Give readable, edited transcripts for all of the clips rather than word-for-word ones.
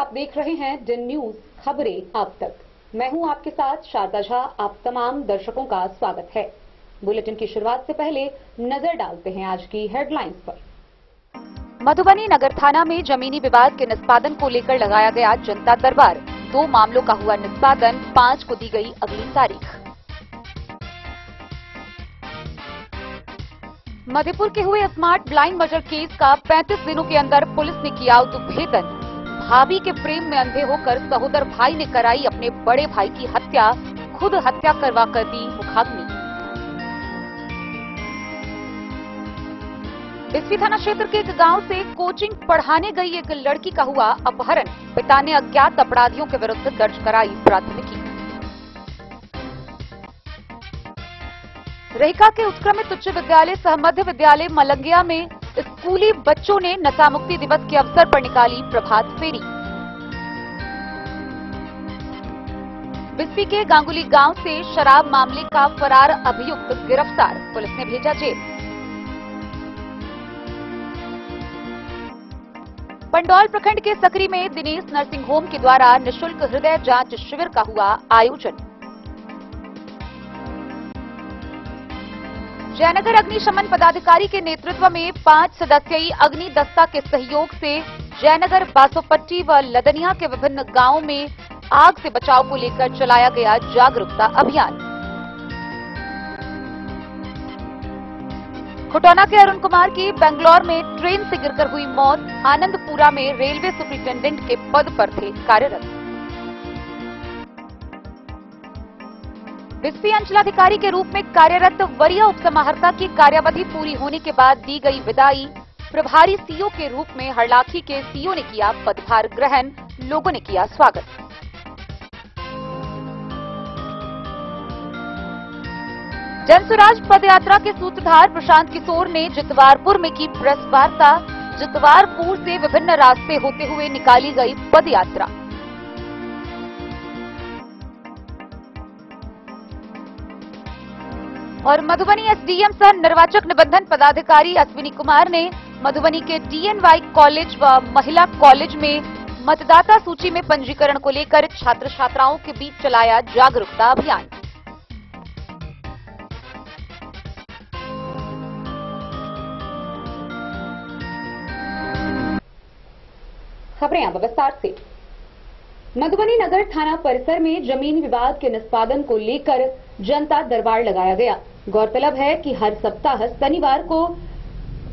आप देख रहे हैं डिन न्यूज खबरें अब तक। मैं हूं आपके साथ शारदा झा। आप तमाम दर्शकों का स्वागत है। बुलेटिन की शुरुआत से पहले नजर डालते हैं आज की हेडलाइंस पर। मधुबनी नगर थाना में जमीनी विवाद के निष्पादन को लेकर लगाया गया जनता दरबार। 2 मामलों का हुआ निष्पादन, 5 को दी गई अगली तारीख। मधेपुर के हुए स्मार्ट ब्लाइंड मर्डर केस का 35 दिनों के अंदर पुलिस ने किया उद्भेदन। भाभी के प्रेम में अंधे होकर सहोदर भाई ने कराई अपने बड़े भाई की हत्या, खुद हत्या करवा कर दी मुखाग्नि। बिस्फी थाना क्षेत्र के एक गांव से कोचिंग पढ़ाने गई एक लड़की का हुआ अपहरण। पिता ने अज्ञात अपराधियों के विरुद्ध दर्ज कराई प्राथमिकी। रहिका के उत्क्रमित उच्च विद्यालय सह मध्य विद्यालय मलंगिया में स्कूली बच्चों ने नशा मुक्ति दिवस के अवसर पर निकाली प्रभात फेरी। बिस्फी के गांगुली गांव से शराब मामले का फरार अभियुक्त गिरफ्तार, पुलिस ने भेजा जेल। पंडौल प्रखंड के सकरी में दिनेश नर्सिंग होम के द्वारा निःशुल्क हृदय जांच शिविर का हुआ आयोजन। जयनगर अग्निशमन पदाधिकारी के नेतृत्व में 5 सदस्यीय अग्नि दस्ता के सहयोग से जयनगर, बासोपट्टी व लदनिया के विभिन्न गांवों में आग से बचाव को लेकर चलाया गया जागरूकता अभियान। खुटौना के अरुण कुमार की बेंगलौर में ट्रेन से गिरकर हुई मौत। आनंदपुरा में रेलवे सुपरिटेंडेंट के पद पर थे कार्यरत। बिस्फी अंचलाधिकारी के रूप में कार्यरत वरीय उपसमाहर्ता की कार्यावधि पूरी होने के बाद दी गई विदाई। प्रभारी सीओ के रूप में हरलाखी के सीओ ने किया पदभार ग्रहण, लोगों ने किया स्वागत। जनसुराज पदयात्रा के सूत्रधार प्रशांत किशोर ने जितवारपुर में की प्रेस वार्ता। जितवारपुर से विभिन्न रास्ते होते हुए निकाली गई पदयात्रा। और मधुबनी एसडीएम सह निर्वाचक निबंधन पदाधिकारी अश्विनी कुमार ने मधुबनी के डीएनवाई कॉलेज व महिला कॉलेज में मतदाता सूची में पंजीकरण को लेकर छात्र छात्राओं के बीच चलाया जागरूकता अभियान। खबरें अब विस्तार से। मधुबनी नगर थाना परिसर में जमीन विवाद के निष्पादन को लेकर जनता दरबार लगाया गया। गौरतलब है कि हर सप्ताह शनिवार को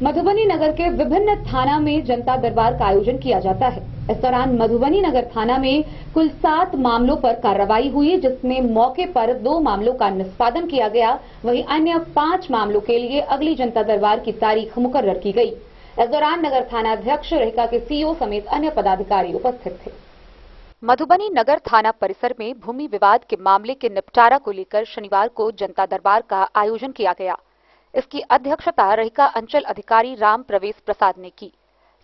मधुबनी नगर के विभिन्न थाना में जनता दरबार का आयोजन किया जाता है। इस दौरान मधुबनी नगर थाना में कुल 7 मामलों पर कार्रवाई हुई, जिसमें मौके पर 2 मामलों का निष्पादन किया गया। वहीं अन्य 5 मामलों के लिए अगली जनता दरबार की तारीख मुकर्रर की गई। इस दौरान नगर थाना अध्यक्ष, रहिका के सीओ समेत अन्य पदाधिकारी उपस्थित थे। मधुबनी नगर थाना परिसर में भूमि विवाद के मामले के निपटारा को लेकर शनिवार को जनता दरबार का आयोजन किया गया। इसकी अध्यक्षता रहिका अंचल अधिकारी राम प्रवेश प्रसाद ने की।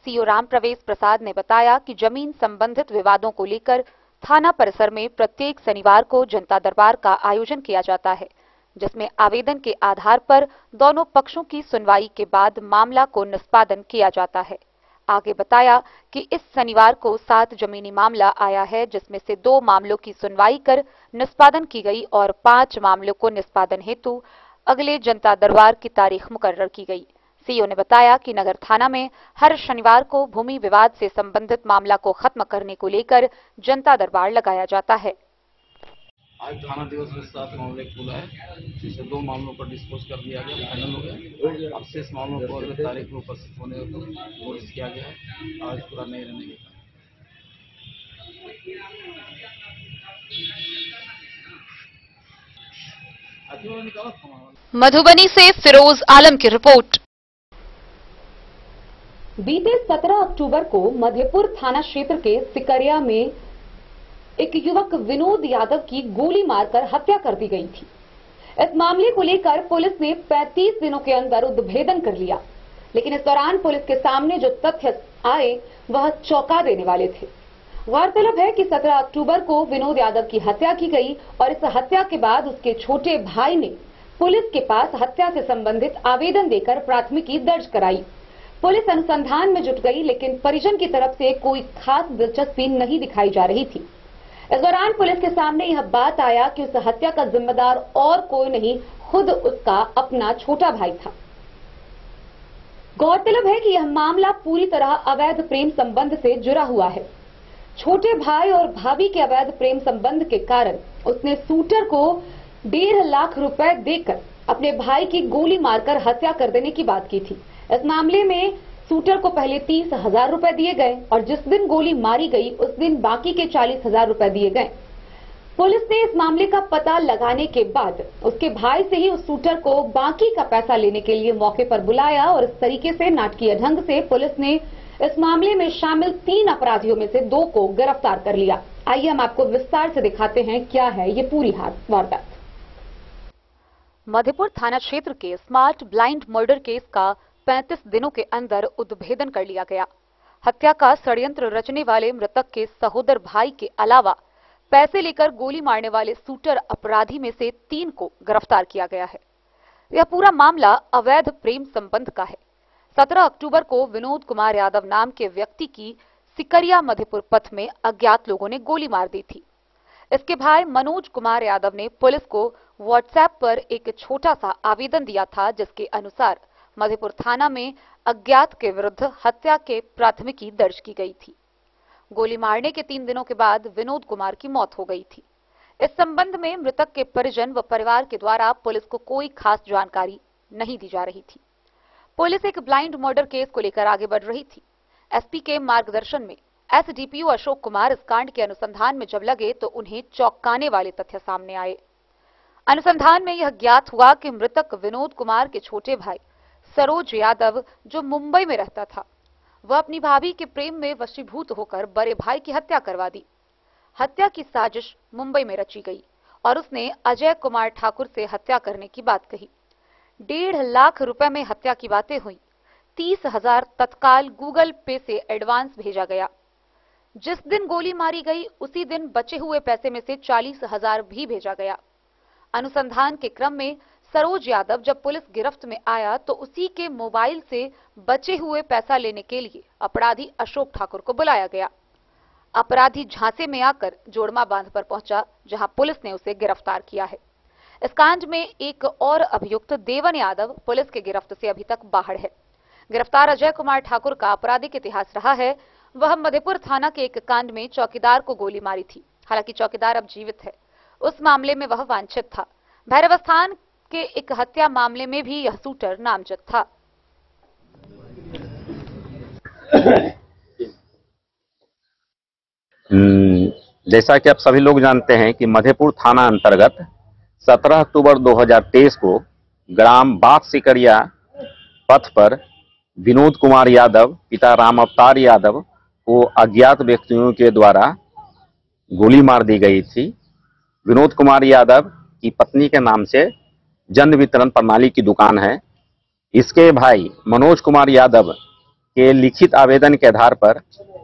सीओ राम प्रवेश प्रसाद ने बताया कि जमीन संबंधित विवादों को लेकर थाना परिसर में प्रत्येक शनिवार को जनता दरबार का आयोजन किया जाता है, जिसमें आवेदन के आधार पर दोनों पक्षों की सुनवाई के बाद मामला को निष्पादन किया जाता है। आगे बताया कि इस शनिवार को 7 जमीनी मामला आया है, जिसमें से 2 मामलों की सुनवाई कर निष्पादन की गई और 5 मामलों को निष्पादन हेतु अगले जनता दरबार की तारीख मुकर्रर की गई। सीओ ने बताया कि नगर थाना में हर शनिवार को भूमि विवाद से संबंधित मामला को खत्म करने को लेकर जनता दरबार लगाया जाता है। आज थाना दिवस में 7 मामले खुला है, जिससे 2 मामलों पर डिस्पोज कर दिया गया, फाइनल हो गया। अब शेष मामलों को अगले तारीख में उपस्थित होने को नोटिस किया गया है। आज पूरा नहीं रहने के कारण। मधुबनी से फिरोज आलम की रिपोर्ट। बीते 17 अक्टूबर को मधेपुर थाना क्षेत्र के सिकरिया में एक युवक विनोद यादव की गोली मारकर हत्या कर दी गई थी। इस मामले को लेकर पुलिस ने 35 दिनों के अंदर उद्भेदन कर लिया, लेकिन इस दौरान पुलिस के सामने जो तथ्य आए वह चौंका देने वाले थे। गौरतलब है कि 17 अक्टूबर को विनोद यादव की हत्या की गई और इस हत्या के बाद उसके छोटे भाई ने पुलिस के पास हत्या से संबंधित आवेदन देकर प्राथमिकी दर्ज कराई। पुलिस अनुसंधान में जुट गई, लेकिन परिजन की तरफ से कोई खास दिलचस्पी नहीं दिखाई जा रही थी। इस दौरान पुलिस के सामने यह बात आया कि उस हत्या का जिम्मेदार और कोई नहीं, खुद उसका अपना छोटा भाई था। गौरतलब है कि यह मामला पूरी तरह अवैध प्रेम संबंध से जुड़ा हुआ है। छोटे भाई और भाभी के अवैध प्रेम संबंध के कारण उसने शूटर को 1.5 लाख रुपए देकर अपने भाई की गोली मारकर हत्या कर देने की बात की थी। इस मामले में शूटर को पहले 30,000 रुपए दिए गए और जिस दिन गोली मारी गई उस दिन बाकी के 40,000 रुपए दिए गए। पुलिस ने इस मामले का पता लगाने के बाद उसके भाई से ही उस शूटर को बाकी का पैसा लेने के लिए मौके पर बुलाया और इस तरीके से नाटकीय ढंग से पुलिस ने इस मामले में शामिल 3 अपराधियों में से 2 को गिरफ्तार कर लिया। आइए हम आपको विस्तार से दिखाते हैं क्या है ये पूरी वारदात। मधेपुर थाना क्षेत्र के स्मार्ट ब्लाइंड मर्डर केस का 35 दिनों के अंदर उद्भेदन कर लिया गया। हत्या का षड्यंत्र रचने वाले मृतक के सहोदर भाई के अलावा पैसे लेकर गोली मारने वाले शूटर अपराधी में से 3 को गिरफ्तार किया गया है। यह पूरा मामला अवैध प्रेम संबंध का है। 17 अक्टूबर को विनोद कुमार यादव नाम के व्यक्ति की सिकरिया मधेपुर पथ में अज्ञात लोगों ने गोली मार दी थी। इसके भाई मनोज कुमार यादव ने पुलिस को व्हाट्सएप पर एक छोटा सा आवेदन दिया था, जिसके अनुसार मधेपुर थाना में अज्ञात के विरुद्ध हत्या के प्राथमिकी दर्ज की गई थी। गोली मारने के 3 दिनों के बाद विनोद कुमार की मौत हो गई थी। इस संबंध में मृतक के परिजन व परिवार के द्वारा पुलिस को कोई खास जानकारी नहीं दी जा रही थी। पुलिस एक ब्लाइंड मर्डर केस को लेकर आगे बढ़ रही थी। एसपी के मार्गदर्शन में एसडीपीओ अशोक कुमार इस कांड के अनुसंधान में जब लगे तो उन्हें चौंकाने वाले तथ्य सामने आए। अनुसंधान में यह ज्ञात हुआ कि मृतक विनोद कुमार के छोटे भाई सरोज यादव, जो मुंबई में रहता था, वह अपनी भाभी के प्रेम में वशीभूत होकर बड़े भाई की हत्या करवा दी। हत्या की साजिश मुंबई में रची गई और उसने अजय कुमार ठाकुर से हत्या करने की बात कही। 1.5 लाख रुपए में हत्या की बातें हुई। 30,000 तत्काल गूगल पे से एडवांस भेजा गया। जिस दिन गोली मारी गई उसी दिन बचे हुए पैसे में से 40,000 भी भेजा गया। अनुसंधान के क्रम में सरोज यादव जब पुलिस गिरफ्त में आया तो उसी के मोबाइल से बचे हुए पैसा लेने के लिए अपराधी अशोक ठाकुर को बुलाया गया। अपराधी झांसे में आकर जोड़मा बांध पर पहुंचा, जहां पुलिस ने उसे गिरफ्तार किया है। इस कांड में एक और अभियुक्त देवन यादव पुलिस के गिरफ्त से अभी तक बाहर है। गिरफ्तार अजय कुमार ठाकुर का आपराधिक इतिहास रहा है। वह मधेपुर थाना के एक कांड में चौकीदार को गोली मारी थी। हालांकि चौकीदार अब जीवित है। उस मामले में वह वांछित था। भैरवस्थान के एक हत्या मामले में भी यह शूटर नामजद था। जैसा कि आप सभी लोग जानते हैं कि मधेपुर थाना अंतर्गत 17 अक्टूबर 2023 को ग्राम बाथ सिकरिया पथ पर विनोद कुमार यादव पिता राम अवतार यादव को अज्ञात व्यक्तियों के द्वारा गोली मार दी गई थी। विनोद कुमार यादव की पत्नी के नाम से जन वितरण प्रणाली की दुकान है। इसके भाई मनोज कुमार यादव के लिखित आवेदन के आधार पर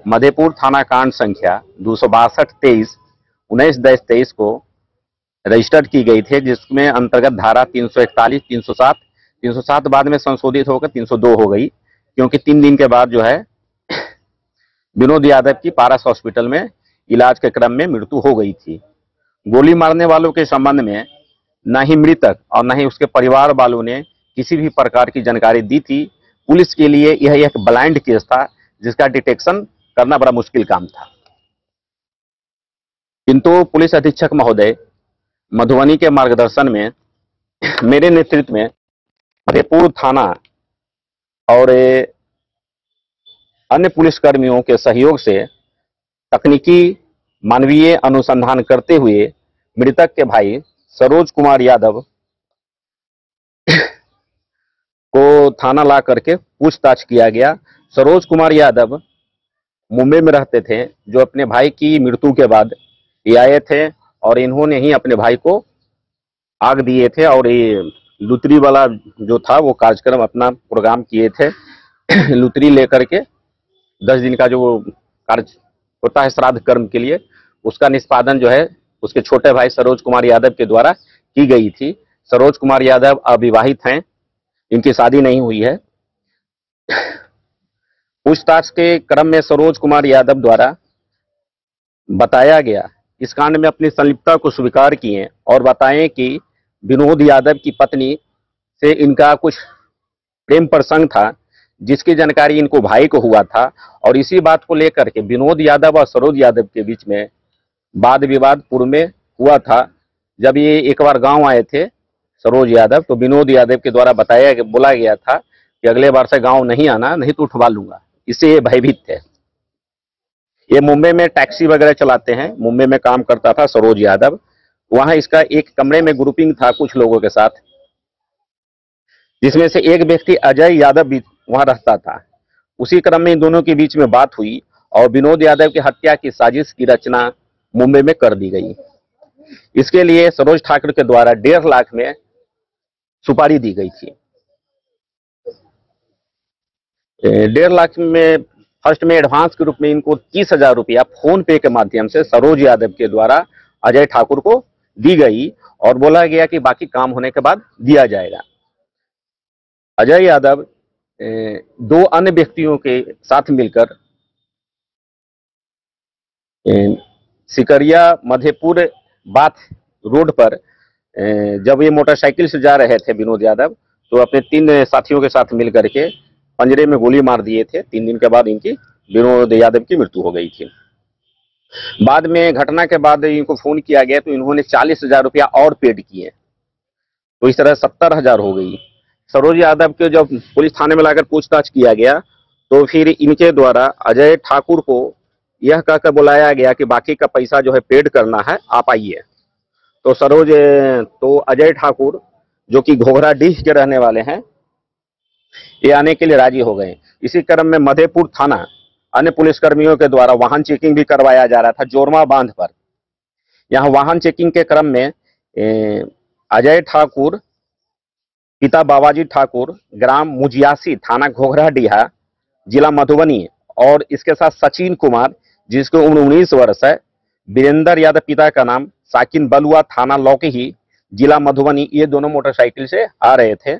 मधेपुर थाना कांड संख्या 262-23 19-23 को रजिस्टर्ड की गई थी, जिसमें अंतर्गत धारा 341, 307 बाद में संशोधित होकर 302 हो गई, क्योंकि 3 दिन के बाद जो है विनोद यादव की पारस हॉस्पिटल में इलाज के क्रम में मृत्यु हो गई थी। गोली मारने वालों के संबंध में न ही मृतक और न ही उसके परिवार वालों ने किसी भी प्रकार की जानकारी दी थी। पुलिस के लिए यह एक ब्लाइंड केस था, जिसका डिटेक्शन करना बड़ा मुश्किल काम था। किंतु पुलिस अधीक्षक महोदय मधुबनी के मार्गदर्शन में, मेरे नेतृत्व में मधेपुर थाना और अन्य पुलिसकर्मियों के सहयोग से तकनीकी मानवीय अनुसंधान करते हुए मृतक के भाई सरोज कुमार यादव को थाना ला करके पूछताछ किया गया। सरोज कुमार यादव मुंबई में रहते थे, जो अपने भाई की मृत्यु के बाद ये आए थे और इन्होंने ही अपने भाई को आग दिए थे और ये लुतरी वाला जो था वो कार्यक्रम अपना प्रोग्राम किए थे। लुतरी लेकर के 10 दिन का जो कार्य होता है श्राद्ध कर्म के लिए, उसका निष्पादन जो है उसके छोटे भाई सरोज कुमार यादव के द्वारा की गई थी। सरोज कुमार यादव अविवाहित हैं, इनकी शादी नहीं हुई है। पूछताछ के क्रम में सरोज कुमार यादव द्वारा बताया गया, इस कांड में अपनी संलिप्तता को स्वीकार किए और बताएं कि विनोद यादव की पत्नी से इनका कुछ प्रेम प्रसंग था, जिसकी जानकारी इनको भाई को हुआ था। और इसी बात को लेकर के विनोद यादव और सरोज यादव के बीच में वाद विवाद पूर्व में हुआ था। जब ये एक बार गांव आए थे सरोज यादव, तो विनोद यादव के द्वारा बोला गया था कि अगले बार से गांव नहीं आना, नहीं तो उठवा लूंगा। इससे ये भयभीत थे। ये मुंबई में टैक्सी वगैरह चलाते हैं, मुंबई में काम करता था सरोज यादव। वहां इसका एक कमरे में ग्रुपिंग था कुछ लोगों के साथ, जिसमें से एक व्यक्ति अजय यादव भी वहां रहता था। उसी क्रम में इन दोनों के बीच में बात हुई और विनोद यादव की हत्या की साजिश की रचना मुंबई में कर दी गई। इसके लिए सरोज ठाकुर के द्वारा 1.5 लाख में सुपारी दी गई थी। 1.5 लाख में फर्स्ट में एडवांस के रूप में इनको 30,000 रुपया फोन पे के माध्यम से सरोज यादव के द्वारा अजय ठाकुर को दी गई और बोला गया कि बाकी काम होने के बाद दिया जाएगा। अजय यादव 2 अन्य व्यक्तियों के साथ मिलकर सिकरिया मधेपुर बाथ रोड पर जब ये मोटरसाइकिल से जा रहे थे विनोद यादव, तो अपने 3 साथियों के साथ मिलकर के पंजरे में गोली मार दिए थे। 3 दिन के बाद इनकी विनोद यादव की मृत्यु हो गई थी। बाद में घटना के बाद इनको फोन किया गया तो इन्होंने 40,000 रुपया और पेड किए, तो इस तरह 70,000 हो गई। सरोज यादव के जब पुलिस थाने में लाकर पूछताछ किया गया तो फिर इनके द्वारा अजय ठाकुर को यह कहकर बुलाया गया कि बाकी का पैसा जो है पेड करना है, आप आइए। तो अजय ठाकुर जो कि घोघराडीह के रहने वाले हैं, ये आने के लिए राजी हो गए। इसी क्रम में मधेपुर थाना अन्य पुलिसकर्मियों के द्वारा वाहन चेकिंग भी करवाया जा रहा था जोरमा बांध पर। यहाँ वाहन चेकिंग के क्रम में अजय ठाकुर पिता बाबाजी ठाकुर, ग्राम मुजियासी, थाना घोघराडीहा, जिला मधुबनी, और इसके साथ सचिन कुमार जिसको उम्र 19 वर्ष है, वीरेंद्र यादव पिता का नाम, साकिन बलुआ, थाना लौकही, जिला मधुबनी, ये दोनों मोटरसाइकिल से आ रहे थे।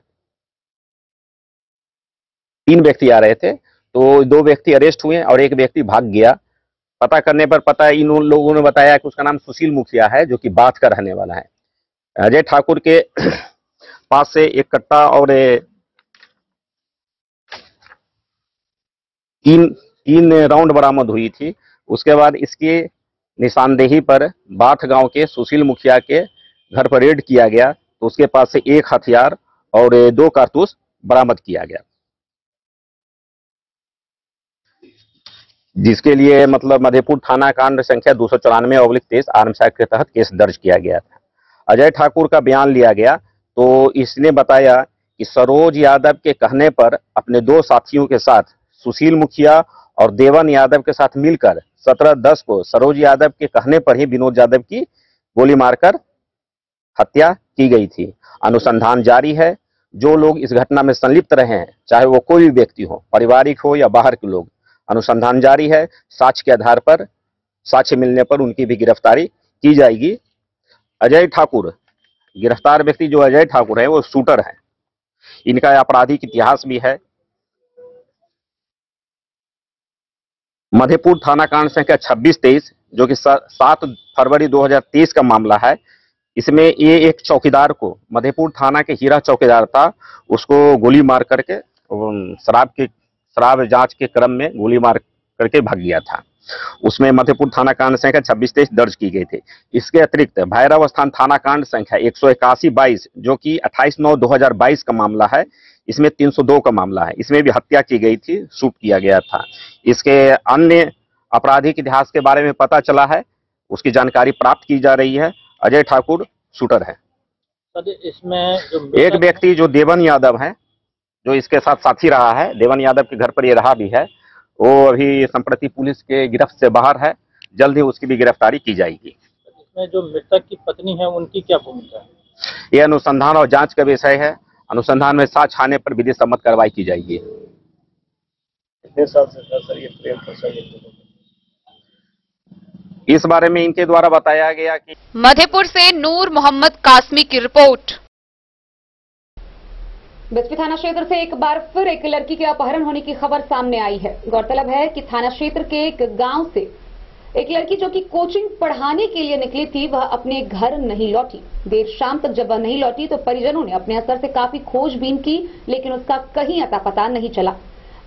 3 व्यक्ति आ रहे थे, तो 2 व्यक्ति अरेस्ट हुए और एक व्यक्ति भाग गया। पता करने पर इन लोगों ने बताया कि उसका नाम सुशील मुखिया है, जो कि बाथ का रहने वाला है। अजय ठाकुर के पास से एक कट्टा और 3 राउंड बरामद हुई थी। उसके बाद इसकी निशानदेही पर बाथ गांव के सुशील मुखिया के घर पर रेड किया गया, तो उसके पास से 1 हथियार और 2 कारतूस बरामद किया गया, जिसके लिए मतलब मधेपुर थाना कांड संख्या 294/23 आर्म्स एक्ट के तहत केस दर्ज किया गया था। अजय ठाकुर का बयान लिया गया तो इसने बताया कि सरोज यादव के कहने पर अपने 2 साथियों के साथ सुशील मुखिया और देवन यादव के साथ मिलकर 17/10 को सरोज यादव के कहने पर ही विनोद यादव की गोली मारकर हत्या की गई थी। अनुसंधान जारी है। जो लोग इस घटना में संलिप्त रहे हैं, चाहे वो कोई भी व्यक्ति हो, पारिवारिक हो या बाहर के लोग, अनुसंधान जारी है। साक्ष्य के आधार पर, साक्ष्य मिलने पर उनकी भी गिरफ्तारी की जाएगी। अजय ठाकुर, गिरफ्तार व्यक्ति जो अजय ठाकुर है वो शूटर है। इनका आपराधिक इतिहास भी है। मधेपुर थाना कांड संख्या 26-23 जो कि 7 फरवरी 2023 का मामला है। इसमें ये एक चौकीदार को, मधेपुर थाना के हीरा चौकीदार था, उसको गोली मार करके शराब जांच के क्रम में गोली मार करके भाग गया था। उसमें मधेपुर थाना कांड संख्या 26-23 दर्ज की गई थी। इसके अतिरिक्त भैरव स्थान थाना कांड संख्या 181-22 जो कि 28/9/2022 का मामला है, इसमें 302 का मामला है। इसमें भी हत्या की गई थी, शूट किया गया था। इसके अन्य आपराधिक इतिहास के बारे में पता चला है, उसकी जानकारी प्राप्त की जा रही है। अजय ठाकुर शूटर है। इसमें एक व्यक्ति जो देवन यादव है, जो इसके साथ साथी रहा है, देवन यादव के घर पर ये रहा भी है, वो अभी संप्रति पुलिस के गिरफ्त से बाहर है। जल्द ही उसकी भी गिरफ्तारी की जाएगी। इसमें जो मृतक की पत्नी है उनकी क्या भूमिका है? ये अनुसंधान और जांच का विषय है। अनुसंधान में साक्ष्य आने पर विधि सम्मत कार्रवाई की जाएगी। कितने साल से सर ये प्रेम प्रसंग? इस बारे में इनके द्वारा बताया गया कि मधेपुर से नूर मोहम्मद कासमी की रिपोर्ट। बिस्फी थाना क्षेत्र से एक बार फिर एक लड़की के अपहरण होने की खबर सामने आई है। गौरतलब है कि थाना क्षेत्र के एक गांव से एक लड़की जो कि कोचिंग पढ़ाने के लिए निकली थी, वह अपने घर नहीं लौटी। देर शाम तक जब वह नहीं लौटी तो परिजनों ने अपने स्तर से काफी खोजबीन की, लेकिन उसका कहीं अता पता नहीं चला।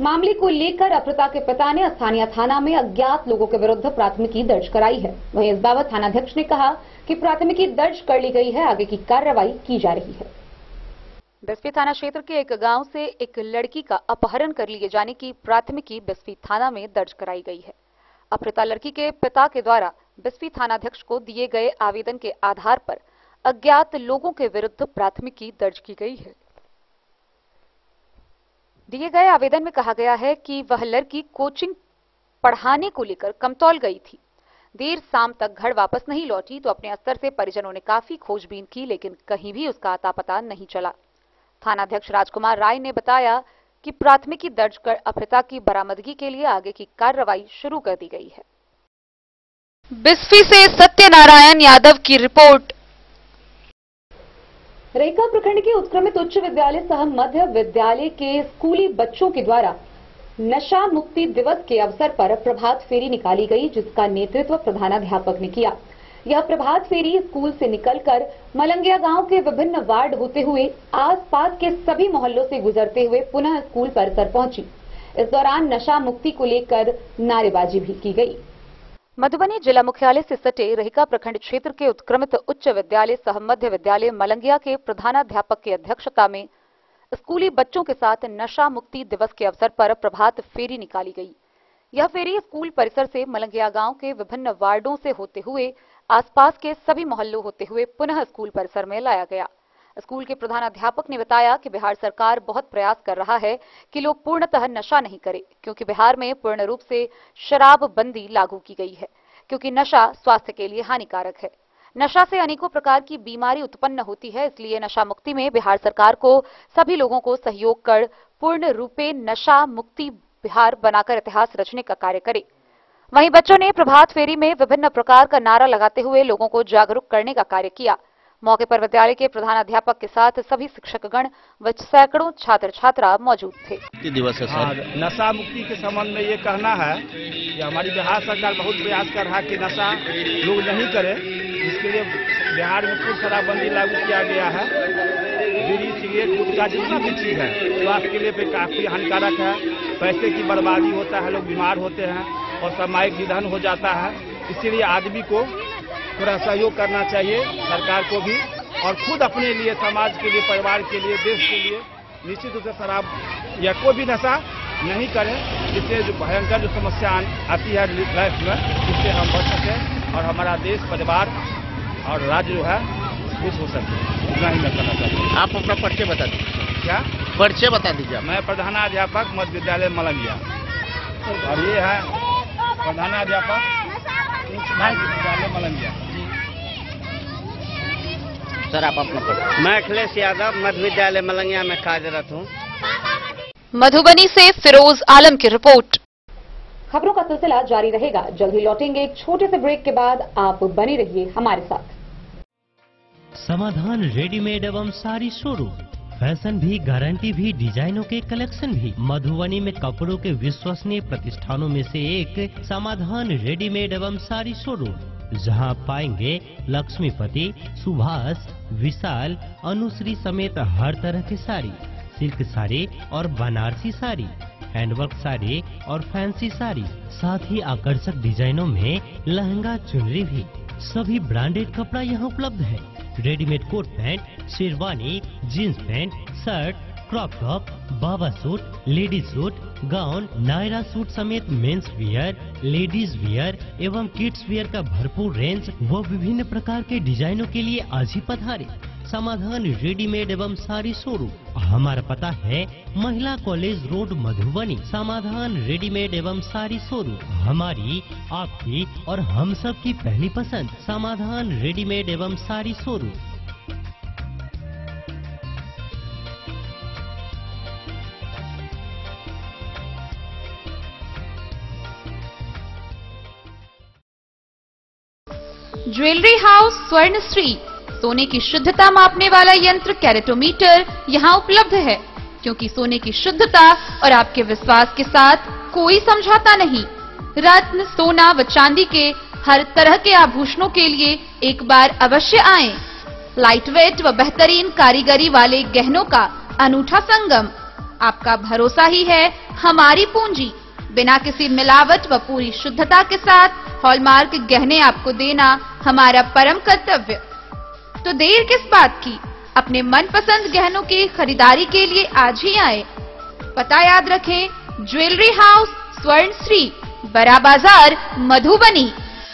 मामले को लेकर अमृता के पिता ने स्थानीय थाना में अज्ञात लोगों के विरुद्ध प्राथमिकी दर्ज कराई है। वहीं इस बाबत थानाध्यक्ष ने कहा कि प्राथमिकी दर्ज कर ली गई है, आगे की कार्रवाई की जा रही है। बिस्फी थाना क्षेत्र के एक गांव से एक लड़की का अपहरण कर लिए जाने की प्राथमिकी बिस्फी थाना में दर्ज कराई गई है। अपहृता लड़की के पिता के द्वारा बिस्फी थानाध्यक्ष को दिए गए आवेदन के आधार पर अज्ञात लोगों के विरुद्ध प्राथमिकी दर्ज की गई है। दिए गए आवेदन में कहा गया है कि वह लड़की कोचिंग पढ़ाने को लेकर कमतौल गई थी। देर शाम तक घर वापस नहीं लौटी तो अपने स्तर से परिजनों ने काफी खोजबीन की, लेकिन कहीं भी उसका अता पता नहीं चला। थानाध्यक्ष राजकुमार राय ने बताया कि प्राथमिकी दर्ज कर अपहृता की बरामदगी के लिए आगे की कार्रवाई शुरू कर दी गई है। बिस्फी से सत्यनारायण यादव की रिपोर्ट। रेखा प्रखंड के उत्क्रमित उच्च विद्यालय सह मध्य विद्यालय के स्कूली बच्चों के द्वारा नशा मुक्ति दिवस के अवसर पर प्रभात फेरी निकाली गई, जिसका नेतृत्व प्रधानाध्यापक ने किया। यह प्रभात फेरी स्कूल से निकलकर मलंगिया गांव के विभिन्न वार्ड होते हुए आसपास के सभी मोहल्लों से गुजरते हुए पुनः स्कूल परिसर पहुंची। इस दौरान नशा मुक्ति को लेकर नारेबाजी भी की गई। मधुबनी जिला मुख्यालय से सटे रेहिका प्रखंड क्षेत्र के उत्क्रमित उच्च विद्यालय सह मध्य विद्यालय मलंगिया के प्रधानाध्यापक की अध्यक्षता में स्कूली बच्चों के साथ नशा मुक्ति दिवस के अवसर पर प्रभात फेरी निकाली गई। यह फेरी स्कूल परिसर से मलंगिया गांव के विभिन्न वार्डों से होते हुए आसपास के सभी मोहल्लों होते हुए पुनः स्कूल परिसर में लाया गया। स्कूल के प्रधानाध्यापक ने बताया कि बिहार सरकार बहुत प्रयास कर रहा है कि लोग पूर्णतः नशा नहीं करें, क्योंकि बिहार में पूर्ण रूप से शराब बंदी लागू की गई है, क्योंकि नशा स्वास्थ्य के लिए हानिकारक है। नशा से अनेकों प्रकार की बीमारी उत्पन्न होती है, इसलिए नशा मुक्ति में बिहार सरकार को सभी लोगों को सहयोग कर पूर्ण रूपे नशा मुक्ति बिहार बनाकर इतिहास रचने का कार्य करे। वहीं बच्चों ने प्रभात फेरी में विभिन्न प्रकार का नारा लगाते हुए लोगों को जागरूक करने का कार्य किया। मौके पर विद्यालय के प्रधानाध्यापक के साथ सभी शिक्षकगण व सैकड़ों छात्र छात्रा मौजूद थे। दिवस है सर। नशा मुक्ति के संबंध में ये कहना है कि हमारी बिहार सरकार बहुत प्रयास कर रहा है कि नशा लोग नहीं करें। इसके लिए बिहार में पूर्ण शराबबंदी लागू किया गया है। बीड़ी, सिगरेट, गुटखा जितना भी चीज है स्वास्थ्य के लिए काफी हानिकारक है। पैसे की बर्बादी होता है, लोग बीमार होते हैं और सामूहिक निधन हो जाता है। इसीलिए आदमी को थोड़ा सहयोग करना चाहिए, सरकार को भी, और खुद अपने लिए, समाज के लिए, परिवार के लिए, देश के लिए निश्चित रूप से शराब या कोई भी नशा नहीं करें, जिससे जो भयंकर जो समस्या आती है लाइफ में, उससे हम बच सकें और हमारा देश, परिवार और राज्य जो है खुश हो सके। इतना ही मैं कहना चाहता हूँ। आप अपना परिचय बता दीजिए। क्या परिचय बता दीजिए। मैं प्रधानाध्यापक मध्य विद्यालय मलंगिया और ये है प्रधानाध्यापक विद्यालय मलंगिया। सर आप अपना परिचय। मैं अखिलेश यादव मध्य विद्यालय मलंगिया में कार्यरत हूँ। मधुबनी से फिरोज आलम की रिपोर्ट। खबरों का सिलसिला जारी रहेगा, जल्द ही लौटेंगे एक छोटे से ब्रेक के बाद। आप बने रहिए हमारे साथ। समाधान रेडीमेड एवं साड़ी शोरूम, फैशन भी, गारंटी भी, डिजाइनों के कलेक्शन भी। मधुबनी में कपड़ों के विश्वसनीय प्रतिष्ठानों में से एक समाधान रेडीमेड एवं साड़ी शोरूम, जहां पाएंगे लक्ष्मीपति, सुभाष, विशाल, अनुश्री समेत हर तरह की साड़ी, सिल्क साड़ी और बनारसी साड़ी, हैंडवर्क साड़ी और फैंसी साड़ी, साथ ही आकर्षक डिजाइनों में लहंगा, चुनरी भी। सभी ब्रांडेड कपड़ा यहाँ उपलब्ध है। Readymade coat pant, sherwani, jeans pant, shirt, crop top, बाबा suit, ladies suit, gown, Naira suit समेत मेंस वियर, लेडीज वियर एवं किड्स वियर का भरपूर रेंज व विभिन्न प्रकार के डिजाइनों के लिए आज ही पधारे। समाधान रेडीमेड एवं साड़ी शोरूम। हमारा पता है महिला कॉलेज रोड मधुबनी। समाधान रेडीमेड एवं साड़ी शोरूम हमारी, आपकी और हम सब की पहली पसंद। समाधान रेडीमेड एवं sari showroom. Jewellery house Swarnashree, सोने की शुद्धता मापने वाला यंत्र कैरेटोमीटर यहाँ उपलब्ध है। क्योंकि सोने की शुद्धता और आपके विश्वास के साथ कोई समझौता नहीं। रत्न, सोना व चांदी के हर तरह के आभूषणों के लिए एक बार अवश्य आएं। लाइट वेट व बेहतरीन कारीगरी वाले गहनों का अनूठा संगम। आपका भरोसा ही है हमारी पूंजी। बिना किसी मिलावट व पूरी शुद्धता के साथ हॉलमार्क गहने आपको देना हमारा परम कर्तव्य। तो देर किस बात की, अपने मनपसंद गहनों की खरीदारी के लिए आज ही आए। पता याद रखें, ज्वेलरी हाउस स्वर्ण श्री, बड़ा बाजार, मधुबनी।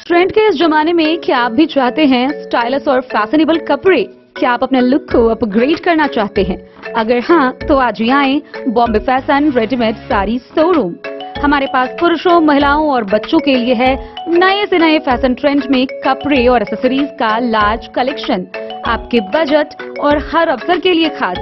ट्रेंड के इस जमाने में क्या आप भी चाहते हैं स्टाइलिश और फैशनेबल कपड़े? क्या आप अपने लुक को अपग्रेड करना चाहते हैं? अगर हाँ, तो आज ही आए Bombay fashion readymade sari showroom. हमारे पास पुरुषों, महिलाओं और बच्चों के लिए है नए से नए फैशन ट्रेंड में कपड़े और एक्सेसरीज का लार्ज कलेक्शन। आपके बजट और हर अवसर के लिए खास।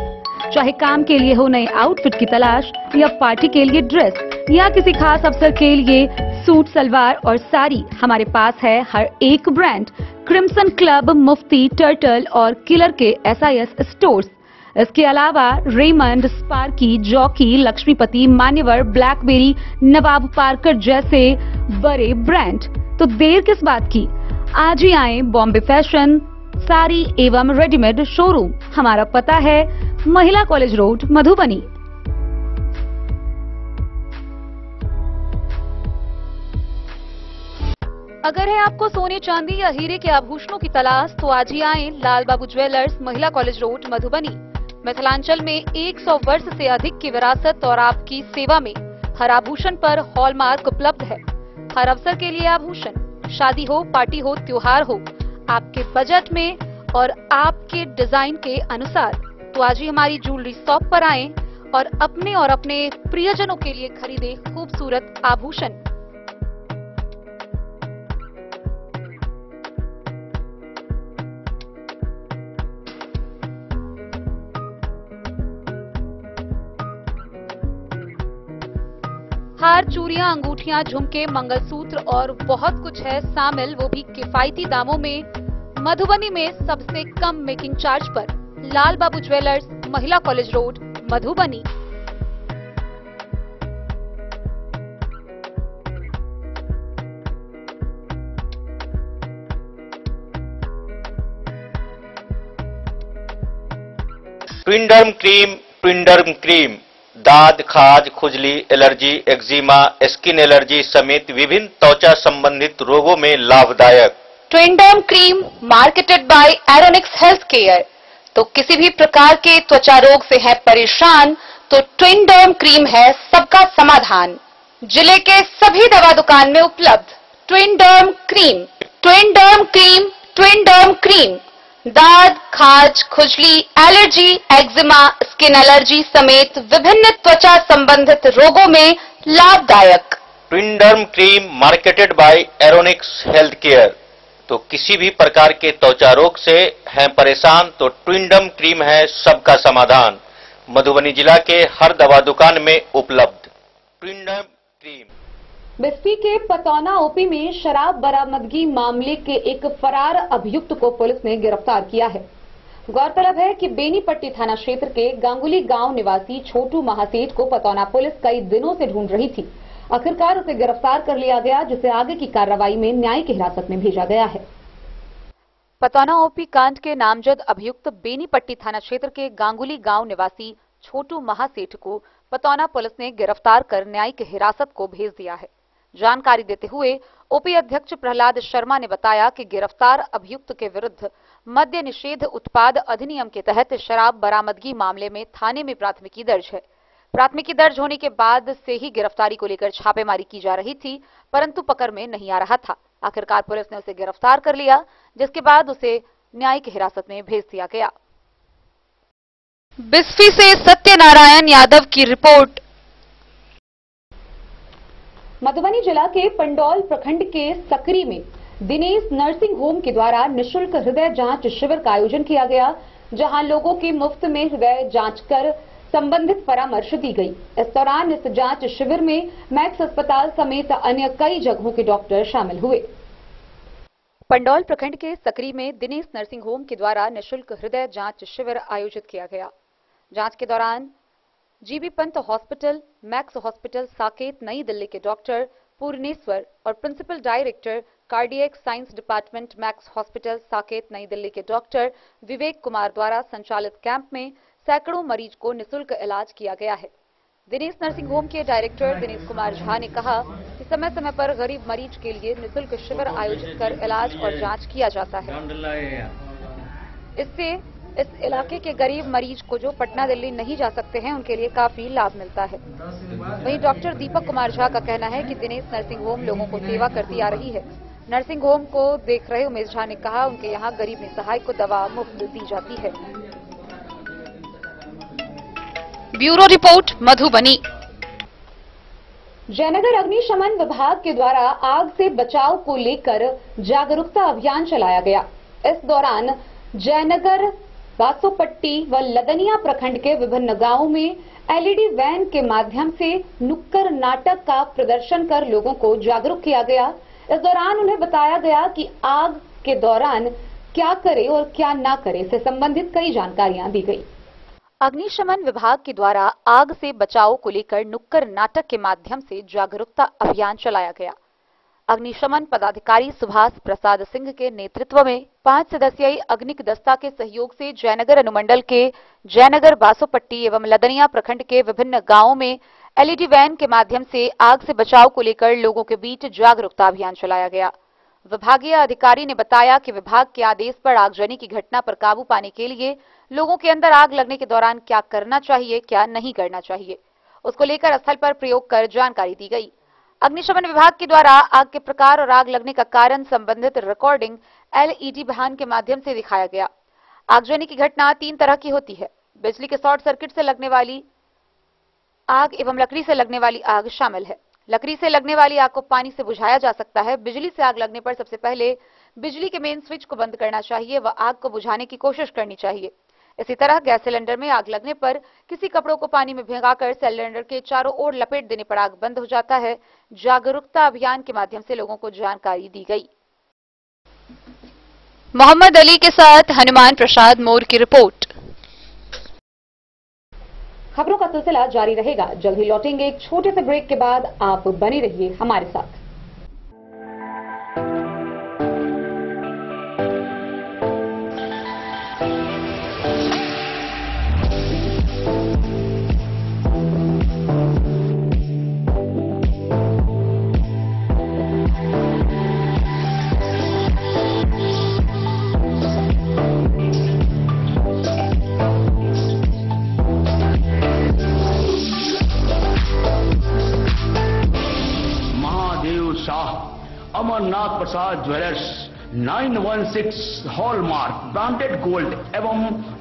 चाहे काम के लिए हो नए आउटफिट की तलाश, या पार्टी के लिए ड्रेस, या किसी खास अवसर के लिए सूट, सलवार और साड़ी, हमारे पास है हर एक ब्रांड। क्रिम्सन क्लब, मुफ्ती, टर्टल और किलर के SIS स्टोर्स। इसके अलावा रेमंड, स्पार्की, जॉकी, लक्ष्मीपति, मान्यवर, ब्लैकबेरी, नवाब पार्कर जैसे बड़े ब्रांड। तो देर किस बात की, आज ही आए बॉम्बे फैशन साड़ी एवं रेडीमेड शोरूम। हमारा पता है महिला कॉलेज रोड, मधुबनी। अगर है आपको सोने, चांदी या हीरे के आभूषणों की तलाश, तो आज ही आए लाल बाबू ज्वेलर्स, महिला कॉलेज रोड, मधुबनी। मिथिलांचल में 100 वर्ष से अधिक की विरासत और आपकी सेवा में हर आभूषण पर हॉलमार्क उपलब्ध है। हर अवसर के लिए आभूषण, शादी हो, पार्टी हो, त्योहार हो, आपके बजट में और आपके डिजाइन के अनुसार। तो आज ही हमारी ज्वेलरी शॉप पर आएं और अपने प्रियजनों के लिए खरीदे खूबसूरत आभूषण। हार, चूड़ियां, अंगूठियां, झुमके, मंगलसूत्र और बहुत कुछ है शामिल, वो भी किफायती दामों में। मधुबनी में सबसे कम मेकिंग चार्ज पर लाल बाबू ज्वेलर्स, महिला कॉलेज रोड, मधुबनी। ट्विंडर्म क्रीम दाद, खाज, खुजली, एलर्जी, एक्जिमा, स्किन एलर्जी समेत विभिन्न त्वचा संबंधित रोगों में लाभदायक। Twinderm cream marketed by Aronix health care. तो किसी भी प्रकार के त्वचा रोग से है परेशान, तो ट्विंडर्म क्रीम है सबका समाधान। जिले के सभी दवा दुकान में उपलब्ध ट्विंडर्म क्रीम। ट्विंडर्म क्रीम, ट्विंडर्म क्रीम दाद, खाज, खुजली, एलर्जी, एक्जिमा, स्किन एलर्जी समेत विभिन्न त्वचा संबंधित रोगों में लाभदायक। Twinderm cream marketed by Aronix health care. तो किसी भी प्रकार के त्वचा रोग से हैं परेशान, तो ट्विंडर्म क्रीम है सबका समाधान। मधुबनी जिला के हर दवा दुकान में उपलब्ध ट्विंडर्म क्रीम। बिस्फी के पतौना ओपी में शराब बरामदगी मामले के एक फरार अभियुक्त को पुलिस ने गिरफ्तार किया है। गौरतलब है कि बेनीपट्टी थाना क्षेत्र के गांगुली गांव निवासी छोटू महासेठ को पतौना पुलिस कई दिनों से ढूंढ रही थी। आखिरकार उसे गिरफ्तार कर लिया गया, जिसे आगे की कार्रवाई में न्यायिक हिरासत में भेजा गया है। पतौना ओपी कांड के नामजद अभियुक्त बेनीपट्टी थाना क्षेत्र के गांगुली गांव निवासी छोटू महासेठ को पतौना पुलिस ने गिरफ्तार कर न्यायिक हिरासत को भेज दिया है। जानकारी देते हुए ओपी अध्यक्ष प्रहलाद शर्मा ने बताया कि गिरफ्तार अभियुक्त के विरुद्ध मद्य निषेध उत्पाद अधिनियम के तहत शराब बरामदगी मामले में थाने में प्राथमिकी दर्ज है। प्राथमिकी दर्ज होने के बाद से ही गिरफ्तारी को लेकर छापेमारी की जा रही थी, परंतु पकड़ में नहीं आ रहा था। आखिरकार पुलिस ने उसे गिरफ्तार कर लिया, जिसके बाद उसे न्यायिक हिरासत में भेज दिया गया। बिस्फी से सत्यनारायण यादव की रिपोर्ट। मधुबनी जिला के पंडौल प्रखंड के सकरी में दिनेश नर्सिंग होम के द्वारा निःशुल्क हृदय जांच शिविर का आयोजन किया गया, जहां लोगों की मुफ्त में हृदय जांच कर संबंधित परामर्श दी गई। इस दौरान इस जांच शिविर में मैक्स अस्पताल समेत अन्य कई जगहों के डॉक्टर शामिल हुए। पंडौल प्रखंड के सकरी में दिनेश नर्सिंग होम के द्वारा निःशुल्क हृदय जांच शिविर आयोजित किया गया। जांच के दौरान GB Pant Hospital, Max Hospital Saket New Delhi के डॉक्टर पूर्णेश्वर और principal director cardiac science department Max Hospital Saket New Delhi के डॉक्टर विवेक कुमार द्वारा संचालित कैंप में सैकड़ों मरीज को निःशुल्क इलाज किया गया है। दिनेश नर्सिंग होम के डायरेक्टर दिनेश कुमार झा ने कहा कि समय समय पर गरीब मरीज के लिए निःशुल्क शिविर आयोजित कर इलाज और जांच किया जाता है। इससे इस इलाके के गरीब मरीज को जो पटना दिल्ली नहीं जा सकते हैं उनके लिए काफी लाभ मिलता है। वहीं डॉक्टर दीपक कुमार झा का कहना है कि दिनेश नर्सिंग होम लोगों को सेवा करती आ रही है। नर्सिंग होम को देख रहे उमेश झा ने कहा उनके यहाँ गरीब निसहाय को दवा मुफ्त दी जाती है। Bureau report Madhubani. जयनगर अग्निशमन विभाग के द्वारा आग से बचाव को लेकर जागरूकता अभियान चलाया गया। इस दौरान जयनगर, बासोपट्टी व लदनिया प्रखंड के विभिन्न गांवों में एलईडी वैन के माध्यम से नुक्कड़ नाटक का प्रदर्शन कर लोगों को जागरूक किया गया। इस दौरान उन्हें बताया गया कि आग के दौरान क्या करे और क्या ना करे से संबंधित कई जानकारियां दी गई। अग्निशमन विभाग के द्वारा आग से बचाव को लेकर नुक्कड़ नाटक के माध्यम से जागरूकता अभियान चलाया गया। अग्निशमन पदाधिकारी सुभाष प्रसाद सिंह के नेतृत्व में 5 सदस्यीय अग्निक दस्ता के सहयोग से जयनगर अनुमंडल के जयनगर, बासोपट्टी एवं लदनिया प्रखंड के विभिन्न गांवों में एलईडी वैन के माध्यम से आग से बचाव को लेकर लोगों के बीच जागरूकता अभियान चलाया गया। विभागीय अधिकारी ने बताया कि विभाग के आदेश पर आगजनी की घटना पर काबू पाने के लिए लोगों के अंदर आग लगने के दौरान क्या करना चाहिए, क्या नहीं करना चाहिए, उसको लेकर स्थल पर प्रयोग कर जानकारी दी गई। अग्निशमन विभाग के द्वारा आग के प्रकार और आग लगने का कारण संबंधित रिकॉर्डिंग एलईडी वाहन के माध्यम से दिखाया गया। आगजनी की घटना 3 तरह की होती है। बिजली के शॉर्ट सर्किट से लगने वाली आग एवं लकड़ी से लगने वाली आग शामिल है। लकड़ी से लगने वाली आग को पानी से बुझाया जा सकता है। बिजली से आग लगने पर सबसे पहले बिजली के मेन स्विच को बंद करना चाहिए व आग को बुझाने की कोशिश करनी चाहिए। इसी तरह गैस सिलेंडर में आग लगने पर किसी कपड़ों को पानी में भिगाकर सिलेंडर के चारों ओर लपेट देने पर आग बंद हो जाता है। जागरूकता अभियान के माध्यम से लोगों को जानकारी दी गई। मोहम्मद अली के साथ हनुमान प्रसाद मोर की रिपोर्ट। खबरों का सिलसिला जारी रहेगा। जल्द ही लौटेंगे एक छोटे से ब्रेक के बाद। आप बने रहिए हमारे साथ। अमरनाथ प्रसाद ज्वेलर्स 916 हॉलमार्क ब्रांडेड गोल्ड एवं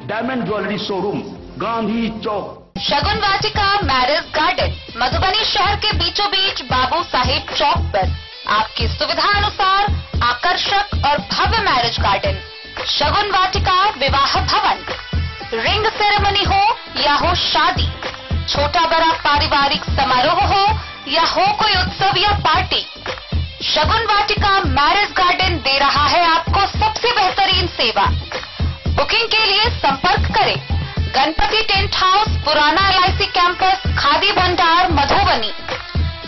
डायमंड ज्वेलरी शोरूम, गांधी चौक। शगुन वाटिका मैरिज गार्डन मधुबनी शहर के बीचों बीच बाबू साहेब चौक पर आपकी सुविधा अनुसार आकर्षक और भव्य मैरिज गार्डन। शगुन वाटिका विवाह भवन, रिंग सेरेमनी हो या हो शादी, छोटा बड़ा पारिवारिक समारोह हो या हो कोई उत्सव या पार्टी, शगुन वाटिका मैरिज गार्डन दे रहा है आपको सबसे बेहतरीन सेवा। बुकिंग के लिए संपर्क करें गणपति टेंट हाउस, पुराना LIC कैंपस, खादी भंडार, मधुबनी।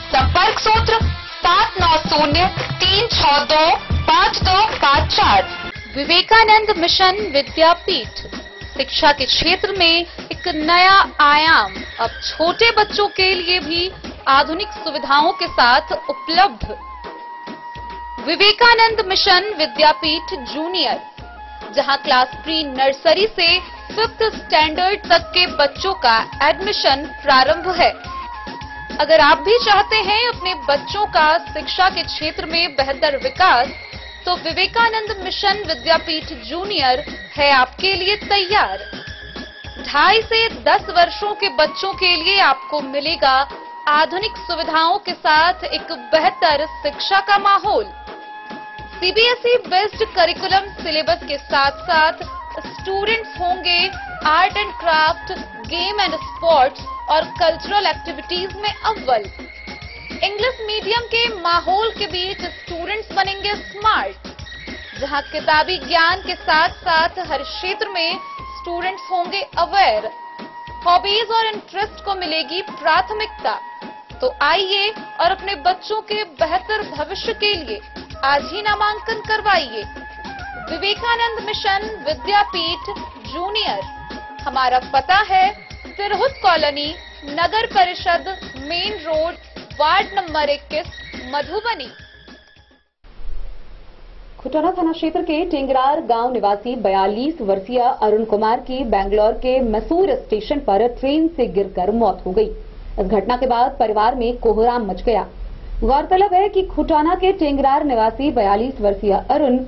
संपर्क सूत्र 7903625254। विवेकानंद मिशन विद्यापीठ शिक्षा के क्षेत्र में एक नया आयाम अब छोटे बच्चों के लिए भी आधुनिक सुविधाओं के साथ उपलब्ध। विवेकानंद मिशन विद्यापीठ जूनियर, जहां क्लास प्री नर्सरी से 5th स्टैंडर्ड तक के बच्चों का एडमिशन प्रारंभ है। अगर आप भी चाहते हैं अपने बच्चों का शिक्षा के क्षेत्र में बेहतर विकास, तो विवेकानंद मिशन विद्यापीठ जूनियर है आपके लिए तैयार। 2.5 से 10 वर्षों के बच्चों के लिए आपको मिलेगा आधुनिक सुविधाओं के साथ एक बेहतर शिक्षा का माहौल। CBSE बेस्ड करिकुलम सिलेबस के साथ साथ स्टूडेंट्स होंगे art and craft, game and sports और कल्चरल एक्टिविटीज में अव्वल। इंग्लिश मीडियम के माहौल के बीच स्टूडेंट्स बनेंगे स्मार्ट, जहां किताबी ज्ञान के साथ साथ हर क्षेत्र में स्टूडेंट्स होंगे अवेयर। हॉबीज और इंटरेस्ट को मिलेगी प्राथमिकता। तो आइए और अपने बच्चों के बेहतर भविष्य के लिए आज ही नामांकन करवाइए। Vivekananda mission Vidyapeeth junior. हमारा पता है तिरहुत कॉलोनी, नगर परिषद, main road, ward number 21, Madhubani. Khutauna थाना क्षेत्र के टेंगरार गांव निवासी 42 वर्षीय अरुण कुमार की बेंगलोर के मैसूर स्टेशन पर ट्रेन से गिरकर मौत हो गई। इस घटना के बाद परिवार में कोहराम मच गया। गौरतलब है कि खुटाना के टेंगरार निवासी 42 वर्षीय अरुण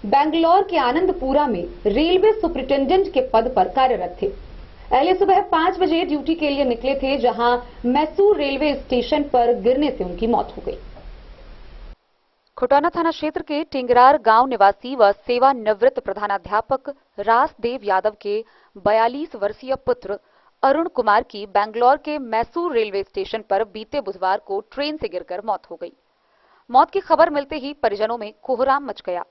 बेंगलोर के आनंदपुरा में रेलवे सुपरिटेंडेंट के पद पर कार्यरत थे। पहले सुबह 5 बजे ड्यूटी के लिए निकले थे, जहां मैसूर रेलवे स्टेशन पर गिरने से उनकी मौत हो गई। खुटाना थाना क्षेत्र के टेंगरार गांव निवासी व सेवानिवृत्त प्रधानाध्यापक रासदेव यादव के 42 वर्षीय पुत्र अरुण कुमार की बेंगलोर के मैसूर रेलवे स्टेशन पर बीते बुधवार को ट्रेन से गिरकर मौत हो गई। मौत की खबर मिलते ही परिजनों में कोहराम मच गया।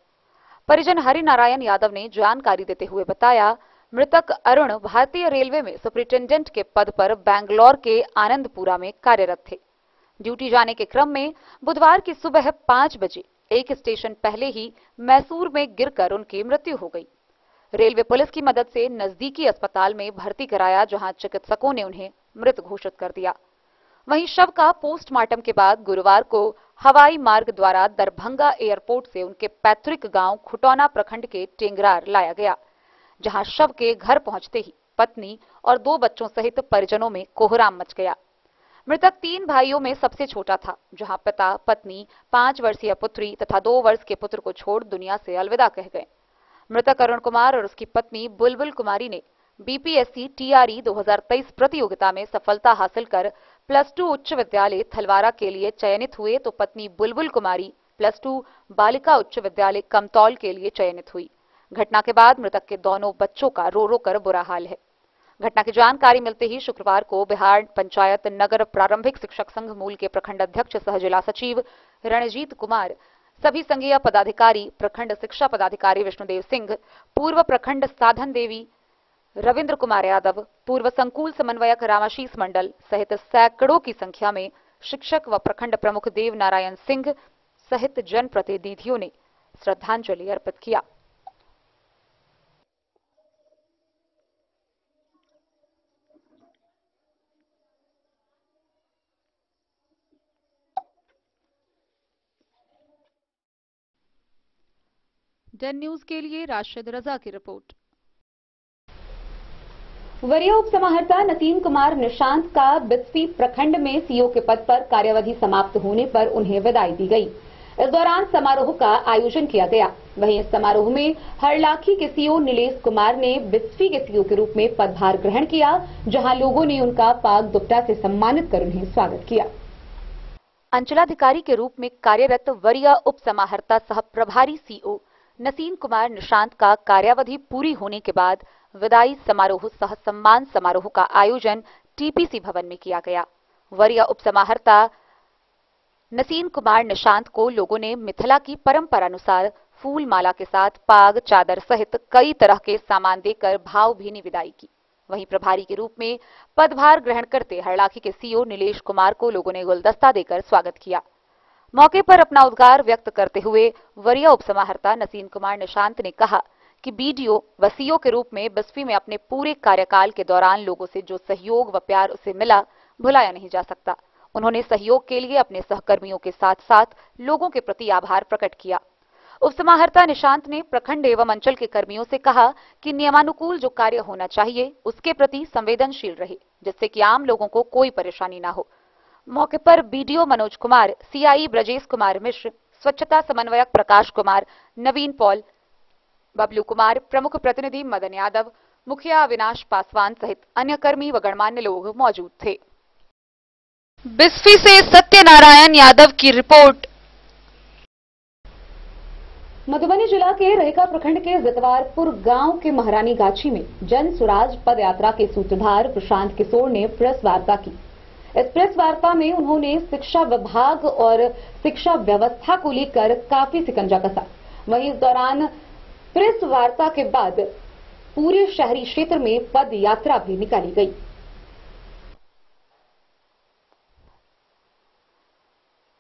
परिजन हरिनारायण यादव ने जानकारी देते हुए बताया, मृतक अरुण भारतीय रेलवे में सुपरिटेंडेंट के पद पर बेंगलोर के आनंदपुरा में कार्यरत थे। ड्यूटी जाने के क्रम में बुधवार की सुबह 5 बजे एक स्टेशन पहले ही मैसूर में गिरकर उनकी मृत्यु हो गई। रेलवे पुलिस की मदद से नजदीकी अस्पताल में भर्ती कराया, जहां चिकित्सकों ने उन्हें मृत घोषित कर दिया। वहीं शव का पोस्टमार्टम के बाद गुरुवार को हवाई मार्ग द्वारा दरभंगा एयरपोर्ट से उनके पैतृक गांव खुटौना प्रखंड के टेंगरार लाया गया, जहां शव के घर पहुंचते ही पत्नी और 2 बच्चों सहित परिजनों में कोहराम मच गया। मृतक 3 भाइयों में सबसे छोटा था, जहां पिता, पत्नी, 5 वर्षीय पुत्री तथा 2 वर्ष के पुत्र को छोड़ दुनिया से अलविदा कह गए। मृतक अरुण कुमार और उसकी पत्नी बुलबुल कुमारी ने बीपीएससी टीआरई 2023 प्रतियोगिता में सफलता हासिल कर +2 उच्च विद्यालय थलवारा के लिए चयनित हुए, तो पत्नी बुलबुल कुमारी +2 बालिका उच्च विद्यालय कमतौल के लिए चयनित हुई। घटना के बाद मृतक के दोनों बच्चों का रो रो कर बुरा हाल है। घटना की जानकारी मिलते ही शुक्रवार को बिहार पंचायत नगर प्रारंभिक शिक्षक संघ मूल के प्रखंड अध्यक्ष सह जिला सचिव रणजीत कुमार, सभी संघीय पदाधिकारी, प्रखंड शिक्षा पदाधिकारी विष्णुदेव सिंह, पूर्व प्रखंड साधन देवी रविंद्र कुमार यादव, पूर्व संकुल समन्वयक रामाशीष मंडल सहित सैकड़ों की संख्या में शिक्षक व प्रखंड प्रमुख देव नारायण सिंह सहित जनप्रतिनिधियों ने श्रद्धांजलि अर्पित किया। डेन न्यूज के लिए राशिद रजा की रिपोर्ट। वरीय उप समाहर्ता नसीम कुमार निशांत का बिस्फी प्रखंड में सीओ के पद पर कार्यावधि समाप्त होने पर उन्हें विदाई दी गई। इस दौरान समारोह का आयोजन किया गया। वहीं इस समारोह में हरलाखी के सीओ नीलेश कुमार ने बिस्फी के सीओ के रूप में पदभार ग्रहण किया, जहां लोगों ने उनका पाग दुपट्टा से सम्मानित कर उन्हें स्वागत किया। अंचलाधिकारी के रूप में कार्यरत वरीय उप समाहर्ता सह प्रभारी सीओ नसीम कुमार निशांत का कार्यावधि पूरी होने के बाद विदाई समारोह सह सम्मान समारोह का आयोजन टीपीसी भवन में किया गया। वरीय उप समाहर्ता नसीम कुमार निशांत को लोगों ने मिथिला की परंपरा अनुसार फूल माला के साथ पाग, चादर सहित कई तरह के सामान देकर भावभीनी विदाई की। वहीं प्रभारी के रूप में पदभार ग्रहण करते हरलाखी के सीओ नीलेश कुमार को लोगों ने गुलदस्ता देकर स्वागत किया। मौके पर अपना उद्गार व्यक्त करते हुए वरीय उप समाहर्ता नसीम कुमार निशांत ने कहा कि बीडीओ व सीओ के रूप में बिस्फी में अपने पूरे कार्यकाल के दौरान लोगों से जो सहयोग व प्यार उसे मिला, भुलाया नहीं जा सकता। उन्होंने सहयोग के लिए अपने सहकर्मियों के साथ साथ लोगों के प्रति आभार प्रकट किया। उप समाहर्ता निशांत ने प्रखंड एवं अंचल के कर्मियों से कहा कि नियमानुकूल जो कार्य होना चाहिए उसके प्रति संवेदनशील रहे, जिससे कि आम लोगों को कोई परेशानी न हो। मौके पर बीडीओ मनोज कुमार, सीआई ब्रजेश कुमार मिश्र, स्वच्छता समन्वयक प्रकाश कुमार, नवीन पॉल, बबलू कुमार, प्रमुख प्रतिनिधि मदन यादव, मुखिया अविनाश पासवान सहित अन्य कर्मी व गणमान्य लोग मौजूद थे। बिस्फी से सत्यनारायण यादव की रिपोर्ट। मधुबनी जिला के रहिका प्रखंड के जितवारपुर गांव के महारानी गाछी में जन स्वराज पद यात्रा के सूत्रधार प्रशांत किशोर ने प्रेस वार्ता की। इस प्रेस वार्ता में उन्होंने शिक्षा विभाग और शिक्षा व्यवस्था को लेकर काफी शिकंजा कसा। वहीं इस दौरान प्रेस वार्ता के बाद पूरे शहरी क्षेत्र में पद यात्रा भी निकाली गई।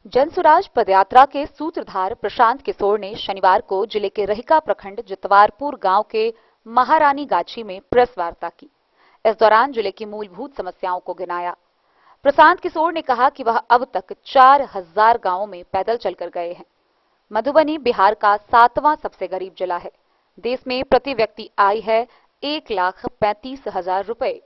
जनसुराज पदयात्रा के सूत्रधार प्रशांत किशोर ने शनिवार को जिले के रहिका प्रखंड जितवारपुर गांव के महारानी गाछी में प्रेस वार्ता की। इस दौरान जिले की मूलभूत समस्याओं को गिनाया। प्रशांत किशोर ने कहा कि वह अब तक 4000 गांवों में पैदल चलकर गए हैं। मधुबनी बिहार का 7वां सबसे गरीब जिला है। देश में प्रति व्यक्ति आय है 1,35,000 रुपए।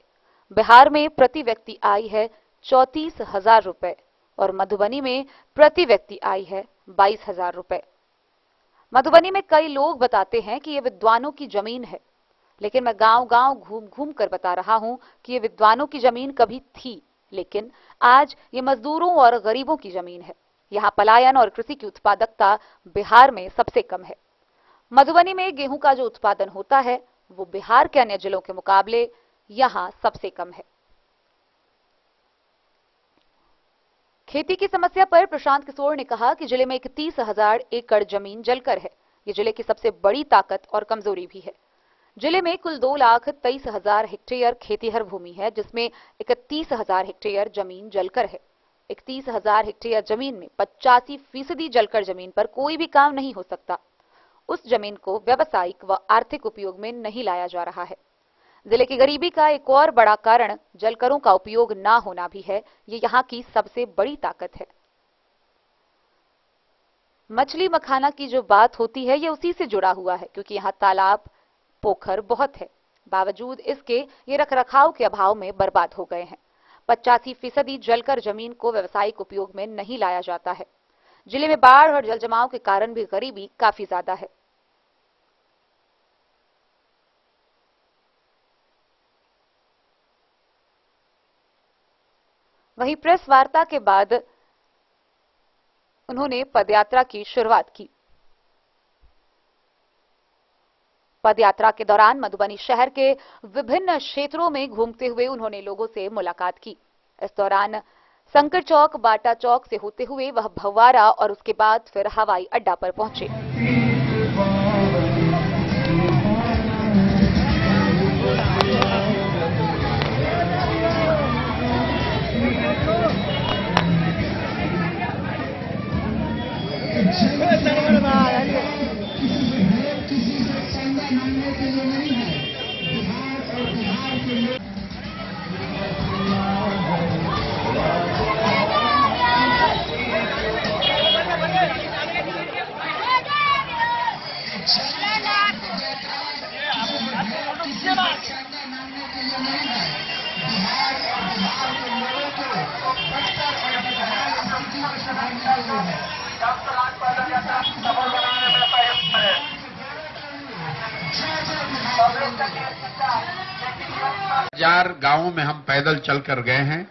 बिहार में प्रति व्यक्ति आय है 34,000 रुपए और मधुबनी में प्रति व्यक्ति आय है 22,000 रुपए। मधुबनी में कई लोग बताते हैं कि ये विद्वानों की जमीन है, लेकिन मैं गांव-गांव घूम-घूम कर बता रहा हूं कि ये विद्वानों की जमीन कभी थी, लेकिन आज ये मजदूरों और गरीबों की जमीन है। यहां पलायन और कृषि की उत्पादकता बिहार में सबसे कम है। मधुबनी में गेहूं का जो उत्पादन होता है वो बिहार के अन्य जिलों के मुकाबले यहां सबसे कम है। खेती की समस्या पर प्रशांत किशोर ने कहा कि जिले में 31,000 एकड़ जमीन जलकर है। ये जिले की सबसे बड़ी ताकत और कमजोरी भी है। जिले में कुल 2,23,000 हेक्टेयर खेतीहर भूमि है, जिसमें 31,000 हेक्टेयर जमीन जलकर है। 31,000 हेक्टेयर जमीन में 85% जलकर जमीन पर कोई भी काम नहीं हो सकता। उस जमीन को व्यावसायिक व आर्थिक उपयोग में नहीं लाया जा रहा है। जिले की गरीबी का एक और बड़ा कारण जलकरों का उपयोग न होना भी है। ये यहाँ की सबसे बड़ी ताकत है। मछली मखाना की जो बात होती है ये उसी से जुड़ा हुआ है, क्योंकि यहाँ तालाब पोखर बहुत है। बावजूद इसके ये रखरखाव के अभाव में बर्बाद हो गए हैं। 85% जलकर जमीन को व्यावसायिक उपयोग में नहीं लाया जाता है। जिले में बाढ़ और जलजमाव के कारण भी गरीबी काफी ज्यादा है। वहीं प्रेस वार्ता के बाद उन्होंने पदयात्रा की शुरुआत की। पदयात्रा के दौरान मधुबनी शहर के विभिन्न क्षेत्रों में घूमते हुए उन्होंने लोगों से मुलाकात की। इस दौरान शंकर चौक, बाटा चौक से होते हुए वह भवारा और उसके बाद फिर हवाई अड्डा पर पहुंचे। हजार गांवों में हम पैदल चलकर गए हैं।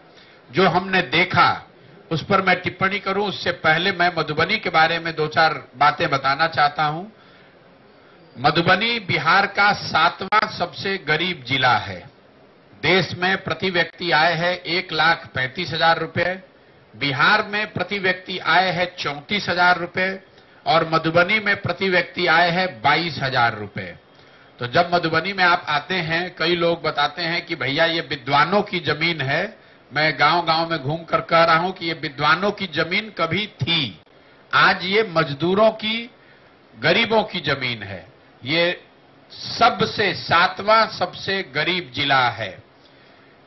जो हमने देखा उस पर मैं टिप्पणी करूं उससे पहले मैं मधुबनी के बारे में 2-4 बातें बताना चाहता हूं। मधुबनी बिहार का 7वां सबसे गरीब जिला है। देश में प्रति व्यक्ति आय है 1,35,000 रुपए। बिहार में प्रति व्यक्ति आय है 34,000 रुपए और मधुबनी में प्रति व्यक्ति आय है 22,000 रुपए। तो जब मधुबनी में आप आते हैं, कई लोग बताते हैं कि भैया ये विद्वानों की जमीन है। मैं गांव-गांव में घूम कर कह रहा हूं कि ये विद्वानों की जमीन कभी थी। आज ये मजदूरों की, गरीबों की जमीन है। ये सबसे 7वां सबसे गरीब जिला है।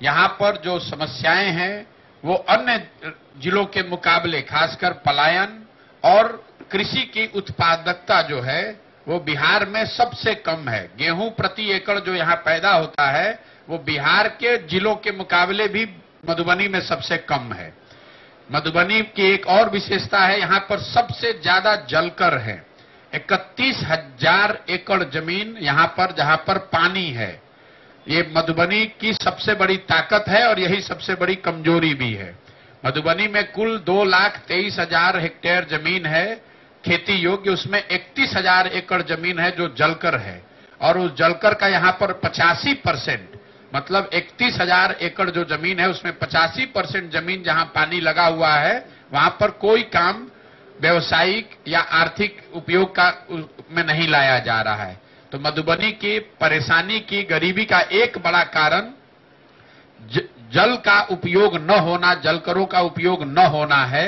यहां पर जो समस्याएं हैं वो अन्य जिलों के मुकाबले खासकर पलायन और कृषि की उत्पादकता जो है वो बिहार में सबसे कम है। गेहूं प्रति एकड़ जो यहां पैदा होता है वो बिहार के जिलों के मुकाबले भी मधुबनी में सबसे कम है। मधुबनी की एक और विशेषता है, यहां पर सबसे ज्यादा जलकर है। 31,000 एकड़ जमीन यहां पर, जहां पर पानी है। ये मधुबनी की सबसे बड़ी ताकत है और यही सबसे बड़ी कमजोरी भी है। मधुबनी में कुल 2,23,000 हेक्टेयर जमीन है खेती योग्य, उसमें 31,000 एकड़ जमीन है जो जलकर है और उस जलकर का यहां पर 85%, मतलब 31,000 एकड़ जो जमीन है उसमें 85% जमीन जहां पानी लगा हुआ है वहां पर कोई काम व्यवसायिक या आर्थिक उपयोग का में नहीं लाया जा रहा है। तो मधुबनी की परेशानी की, गरीबी का एक बड़ा कारण जल का उपयोग न होना, जलकरों का उपयोग न होना है।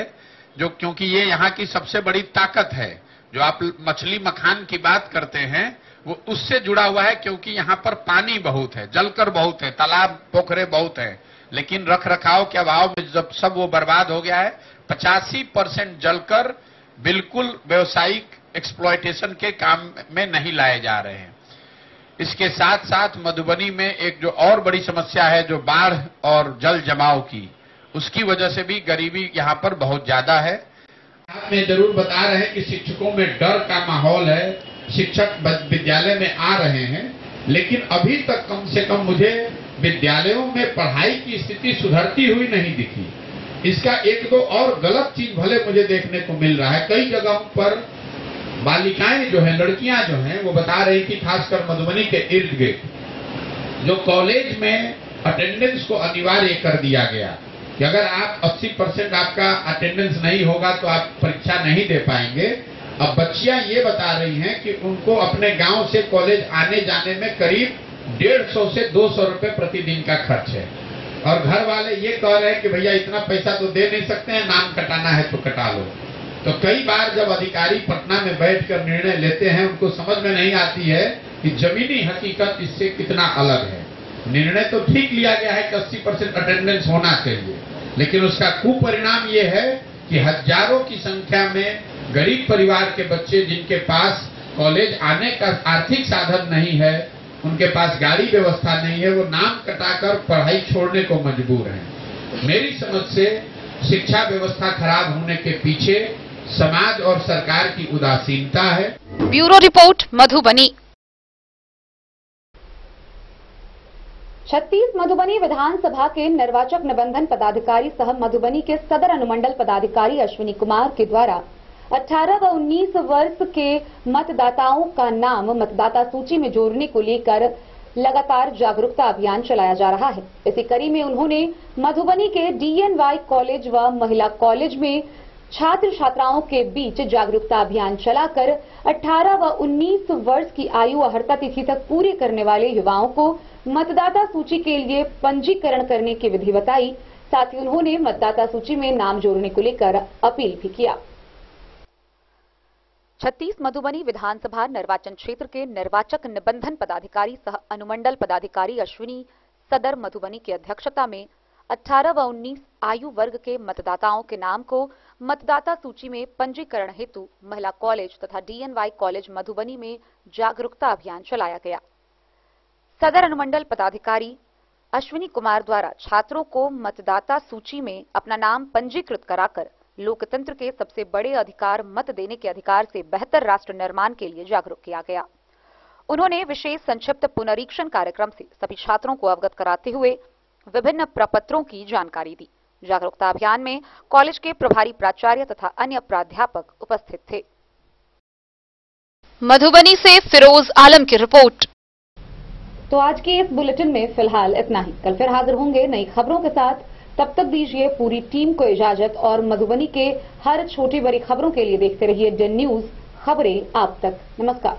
जो क्योंकि ये यहाँ की सबसे बड़ी ताकत है। जो आप मछली मखान की बात करते हैं वो उससे जुड़ा हुआ है, क्योंकि यहाँ पर पानी बहुत है, जलकर बहुत है, तालाब पोखरे बहुत है, लेकिन रख रखाव के अभाव में जब सब वो बर्बाद हो गया है, 85% जलकर बिल्कुल व्यावसायिक एक्सप्लॉयटेशन के काम में नहीं लाए जा रहे हैं। इसके साथ साथ मधुबनी में एक जो और बड़ी समस्या है, जो बाढ़ और जल जमाव की, उसकी वजह से भी गरीबी यहाँ पर बहुत ज्यादा है। आप में जरूर बता रहे हैं कि शिक्षकों में डर का माहौल है, शिक्षक विद्यालय में आ रहे हैं, लेकिन अभी तक कम से कम मुझे विद्यालयों में पढ़ाई की स्थिति सुधरती हुई नहीं दिखी। इसका एक दो और गलत चीज भले मुझे देखने को मिल रहा है। कई जगहों पर बालिकाएं जो है, लड़कियां जो हैं, वो बता रही कि खासकर मधुबनी के इर्द गिर्द जो कॉलेज में अटेंडेंस को अनिवार्य कर दिया गया कि अगर आप 80% आपका अटेंडेंस नहीं होगा तो आप परीक्षा नहीं दे पाएंगे। अब बच्चियां ये बता रही हैं कि उनको अपने गांव से कॉलेज आने जाने में करीब 150 से 200 रुपए प्रतिदिन का खर्च है, और घर वाले ये कह रहे हैं कि भैया इतना पैसा तो दे नहीं सकते हैं, नाम कटाना है तो कटा लो। तो कई बार जब अधिकारी पटना में बैठकर निर्णय लेते हैं, उनको समझ में नहीं आती है कि जमीनी हकीकत इससे कितना अलग है। निर्णय तो ठीक लिया गया है कि 80% अटेंडेंस होना चाहिए, लेकिन उसका कुपरिणाम ये है कि हजारों की संख्या में गरीब परिवार के बच्चे जिनके पास कॉलेज आने का आर्थिक साधन नहीं है, उनके पास गाड़ी व्यवस्था नहीं है, वो नाम कटाकर पढ़ाई छोड़ने को मजबूर हैं। मेरी समझ से शिक्षा व्यवस्था खराब होने के पीछे समाज और सरकार की उदासीनता है। Bureau report, Madhubani. 36 मधुबनी विधानसभा के निर्वाचक निबंधन पदाधिकारी सह मधुबनी के सदर अनुमंडल पदाधिकारी अश्विनी कुमार के द्वारा 18 व 19 वर्ष के मतदाताओं का नाम मतदाता सूची में जोड़ने को लेकर लगातार जागरूकता अभियान चलाया जा रहा है। इसी कड़ी में उन्होंने मधुबनी के DNY कॉलेज व महिला कॉलेज में छात्र छात्राओं के बीच जागरूकता अभियान चलाकर 18 व 19 वर्ष की आयु अर्हता तिथि तक पूरी करने वाले युवाओं को मतदाता सूची के लिए पंजीकरण करने की विधि बताई। साथ ही उन्होंने मतदाता सूची में नाम जोड़ने को लेकर अपील भी किया। 36 मधुबनी विधानसभा निर्वाचन क्षेत्र के निर्वाचक निबंधन पदाधिकारी सह अनुमंडल पदाधिकारी अश्विनी सदर मधुबनी की अध्यक्षता में 18 व 19 आयु वर्ग के मतदाताओं के नाम को मतदाता सूची में पंजीकरण हेतु महिला कॉलेज तथा DNY कॉलेज मधुबनी में जागरूकता अभियान चलाया गया। सदर अनुमंडल पदाधिकारी अश्विनी कुमार द्वारा छात्रों को मतदाता सूची में अपना नाम पंजीकृत कराकर लोकतंत्र के सबसे बड़े अधिकार मत देने के अधिकार से बेहतर राष्ट्र निर्माण के लिए जागरूक किया गया। उन्होंने विशेष संक्षिप्त पुनरीक्षण कार्यक्रम से सभी छात्रों को अवगत कराते हुए विभिन्न प्रपत्रों की जानकारी दी। जागरूकता अभियान में कॉलेज के प्रभारी प्राचार्य तथा अन्य प्राध्यापक उपस्थित थे। मधुबनी से फिरोज आलम की रिपोर्ट। तो आज के इस बुलेटिन में फिलहाल इतना ही। कल फिर हाजिर होंगे नई खबरों के साथ। तब तक दीजिए पूरी टीम को इजाजत और मधुबनी के हर छोटी बड़ी खबरों के लिए देखते रहिए DEN न्यूज, खबरें आप तक। नमस्कार।